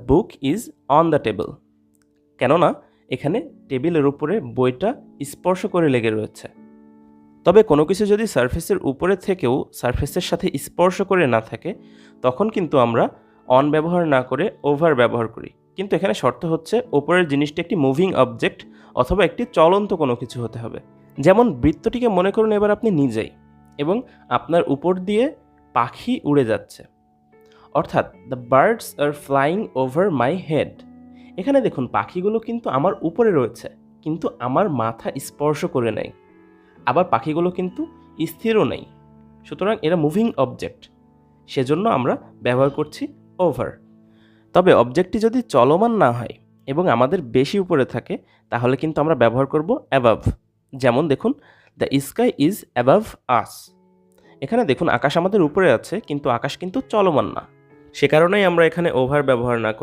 Book is on the table. কেননা এখানে টেবিলের উপরে বইটা স্পর্শ করে লেগে রয়েছে। তবে কোনো কিছু যদি সারফেসের উপরে থেকেও সারফেসের সাথে স্পর্শ করে না থাকে, তখন কিন্তু আমরা অন ব্যবহার না করে ওভার ব্যবহার করি। কিন্তু এখানে শর্ত হচ্ছে ওপরের জিনিসটি একটি মুভিং অবজেক্ট অথবা একটি চলন্ত কোনো কিছু হতে হবে। যেমন বৃত্তটিকে মনে করুন এবার আপনি নিজেই, এবং আপনার উপর দিয়ে পাখি উড়ে যাচ্ছে, অর্থাৎ the birds are flying over my head. এখানে দেখুন পাখিগুলো কিন্তু আমার উপরে রয়েছে, কিন্তু আমার মাথা স্পর্শ করে নেয়। আবার পাখিগুলো কিন্তু স্থিরও নেই, সুতরাং এরা মুভিং অবজেক্ট, সেজন্য আমরা ব্যবহার করছি ওভার। তবে অবজেক্টটি যদি চলমান না হয় এবং আমাদের বেশি উপরে থাকে, তাহলে কিন্তু আমরা ব্যবহার করব অ্যাবাভ। যেমন দেখুন, দ্য স্কাই ইজ অ্যাবাভ আস। এখানে দেখুন আকাশ আমাদের উপরে আছে, কিন্তু আকাশ কিন্তু চলমান না, সে কারণেই আমরা এখানে ওভার ব্যবহার না করি।